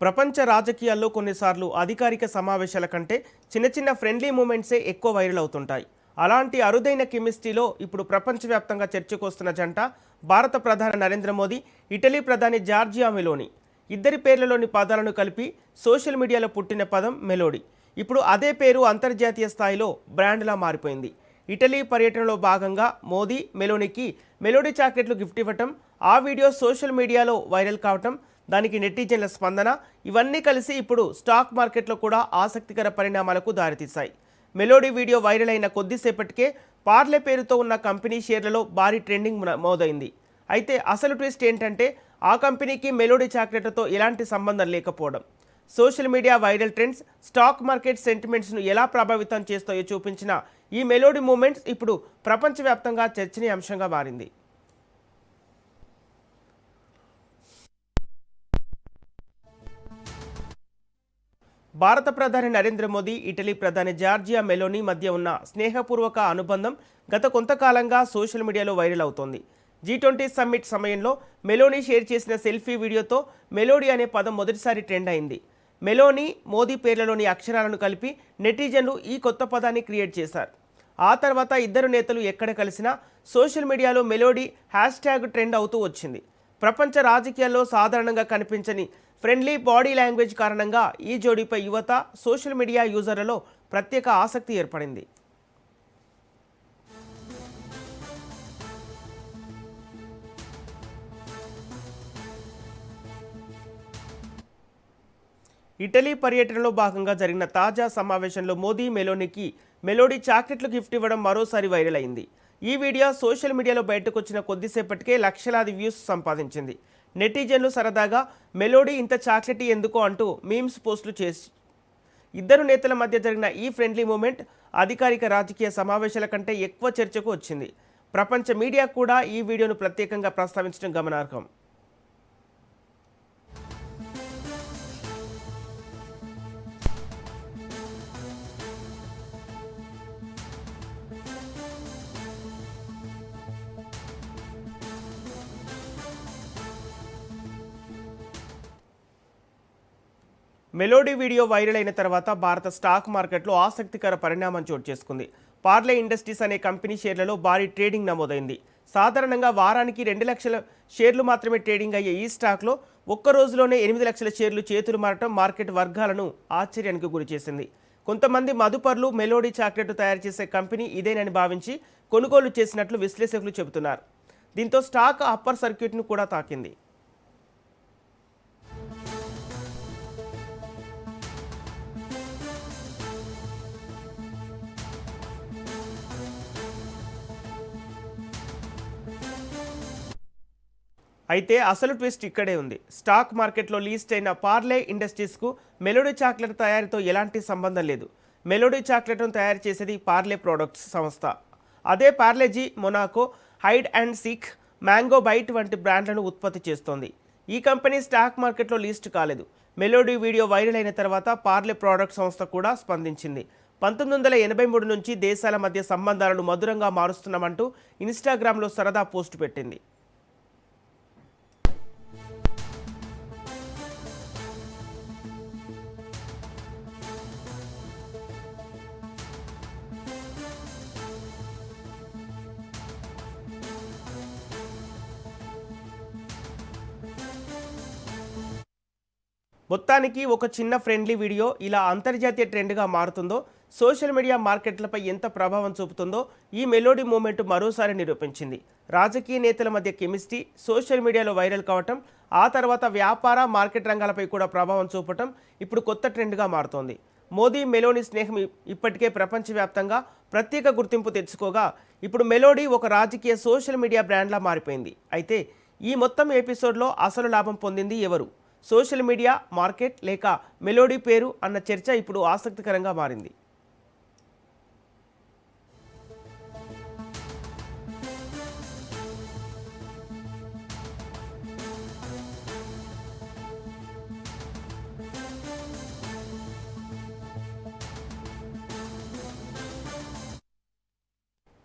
ప్రపంచ రాజకీయాల్లో కొన్నిసార్లు అధికారిక సమావేశాల కంటే చిన్న చిన్న ఫ్రెండ్లీ మూమెంట్సే ఎక్కువ వైరల్ అవుతుంటాయి. అలాంటి అరుదైన కెమిస్ట్రీలో ఇప్పుడు ప్రపంచవ్యాప్తంగా చర్చకు వస్తున్న జంట భారత ప్రధాని నరేంద్ర మోదీ, ఇటలీ ప్రధాని జార్జియా మెలోనీ. ఇద్దరి పేర్లలోని పదాలను కలిపి సోషల్ మీడియాలో పుట్టిన పదం మెలోడీ. ఇప్పుడు అదే పేరు అంతర్జాతీయ స్థాయిలో బ్రాండ్లా మారిపోయింది. ఇటలీ పర్యటనలో భాగంగా మోదీ మెలోనీకి మెలోడీ చాక్లెట్లు గిఫ్ట్ ఇవ్వటం, ఆ వీడియో సోషల్ మీడియాలో వైరల్ కావటం, దానికి నెటిజన్ల స్పందన, ఇవన్నీ కలిసి ఇప్పుడు స్టాక్ మార్కెట్లో కూడా ఆసక్తికర పరిణామాలకు దారితీశాయి. మెలోడీ వీడియో వైరల్ అయిన కొద్దిసేపటికే పార్లే పేరుతో ఉన్న కంపెనీ షేర్లలో భారీ ట్రెండింగ్ నమోదైంది. అయితే అసలు ట్విస్ట్ ఏంటంటే ఆ కంపెనీకి మెలోడీ చాక్లెట్లతో ఎలాంటి సంబంధం లేకపోవడం. Social media viral trends stock market సెంటిమెంట్స్ను ఎలా ప్రభావితం చేస్తాయో చూపించిన ఈ మెలోడీ మూమెంట్స్ ఇప్పుడు ప్రపంచవ్యాప్తంగా చర్చనీయాంశంగా మారింది. భారత ప్రధాని నరేంద్ర మోదీ, ఇటలీ ప్రధాని జార్జియా మెలోనీ మధ్య ఉన్న స్నేహపూర్వక అనుబంధం గత కొంతకాలంగా సోషల్ మీడియాలో వైరల్ అవుతోంది. G20 సమ్మిట్ సమయంలో మెలోనీ షేర్ చేసిన సెల్ఫీ వీడియోతో మెలోడీ అనే పదం మొదటిసారి ట్రెండ్ అయింది. మెలోనీ, మోదీ పేర్లలోని అక్షరాలను కలిపి నెటిజన్లు ఈ కొత్త పదాన్ని క్రియేట్ చేశారు. ఆ తర్వాత ఇద్దరు నేతలు ఎక్కడ కలిసినా సోషల్ మీడియాలో మెలోడీ హ్యాష్ట్యాగ్ ట్రెండ్ అవుతూ వచ్చింది. ప్రపంచ రాజకీయాల్లో సాధారణంగా కనిపించని ఫ్రెండ్లీ బాడీ లాంగ్వేజ్ కారణంగా ఈ జోడీపై యువత, సోషల్ మీడియా యూజర్లలో ప్రత్యేక ఆసక్తి ఏర్పడింది. ఇటలీ పర్యటనలో భాగంగా జరిగిన తాజా సమావేశంలో మోదీ మెలోనీకి మెలోడీ చాక్లెట్లు గిఫ్ట్ ఇవ్వడం మరోసారి వైరల్ అయింది. ఈ వీడియో సోషల్ మీడియాలో బయటకు వచ్చిన కొద్దిసేపటికే లక్షలాది వ్యూస్ సంపాదించింది. నెటిజన్లు సరదాగా మెలోడీ ఇంత చాక్లెట్ ఎందుకో అంటూ మీమ్స్ పోస్టులు చేసి ఇద్దరు నేతల మధ్య జరిగిన ఈ ఫ్రెండ్లీ మూమెంట్ అధికారిక రాజకీయ సమావేశాల కంటే ఎక్కువ చర్చకు వచ్చింది. ప్రపంచ మీడియా కూడా ఈ వీడియోను ప్రత్యేకంగా ప్రస్తావించడం గమనార్హం. మెలోడీ వీడియో వైరల్ అయిన తర్వాత భారత స్టాక్ మార్కెట్లో ఆసక్తికర పరిణామం చోటు చేసుకుంది. పార్లే ఇండస్ట్రీస్ అనే కంపెనీ షేర్లలో భారీ ట్రేడింగ్ నమోదైంది. సాధారణంగా వారానికి 2 లక్షల షేర్లు మాత్రమే ట్రేడింగ్ అయ్యే ఈ స్టాక్లో ఒక్క రోజులోనే 8 లక్షల షేర్లు చేతులు మారటం మార్కెట్ వర్గాలను ఆశ్చర్యానికి గురిచేసింది. కొంతమంది మదుపర్లు మెలోడీ చాక్లెట్ తయారు చేసే కంపెనీ ఇదేనని భావించి కొనుగోలు చేసినట్లు విశ్లేషకులు చెబుతున్నారు. దీంతో స్టాక్ అప్పర్ సర్క్యూట్ను కూడా తాకింది. అయితే అసలు ట్విస్ట్ ఇక్కడే ఉంది. స్టాక్ మార్కెట్లో లీస్ట్ అయిన పార్లే ఇండస్ట్రీస్కు మెలోడీ చాక్లెట్ తయారీతో ఎలాంటి సంబంధం లేదు. మెలోడీ చాక్లెట్ను తయారు చేసేది పార్లే ప్రొడక్ట్స్ సంస్థ. అదే Parle G, Monaco, hide and seek, mango bite వంటి బ్రాండ్లను ఉత్పత్తి చేస్తోంది. ఈ కంపెనీ స్టాక్ మార్కెట్లో లీస్ట్ కాలేదు. మెలోడీ వీడియో వైరల్ అయిన తర్వాత పార్లే ప్రొడక్ట్స్ సంస్థ కూడా స్పందించింది. 1983 నుంచి దేశాల మధ్య సంబంధాలను మధురంగా మారుస్తున్నామంటూ ఇన్స్టాగ్రామ్లో సరదా పోస్టు పెట్టింది. మొత్తానికి ఒక చిన్న ఫ్రెండ్లీ వీడియో ఇలా అంతర్జాతీయ ట్రెండ్గా మారుతుందో, సోషల్ మీడియా మార్కెట్లపై ఎంత ప్రభావం చూపుతుందో ఈ మెలోడీ మూమెంట్ మరోసారి నిరూపించింది. రాజకీయ నేతల మధ్య కెమిస్ట్రీ సోషల్ మీడియాలో వైరల్ కావటం, ఆ తర్వాత వ్యాపార, మార్కెట్ రంగాలపై కూడా ప్రభావం చూపటం ఇప్పుడు కొత్త ట్రెండ్గా మారుతోంది. మోదీ మెలోనీ స్నేహం ఇప్పటికే ప్రపంచవ్యాప్తంగా ప్రత్యేక గుర్తింపు తెచ్చుకోగా, ఇప్పుడు మెలోడీ ఒక రాజకీయ సోషల్ మీడియా బ్రాండ్లా మారిపోయింది. అయితే ఈ మొత్తం ఎపిసోడ్లో అసలు లాభం పొందింది ఎవరు? సోషల్ మీడియా, మార్కెట్ లేక మెలోడీ పేరు అన్న చర్చ ఇప్పుడు ఆసక్తికరంగా మారింది.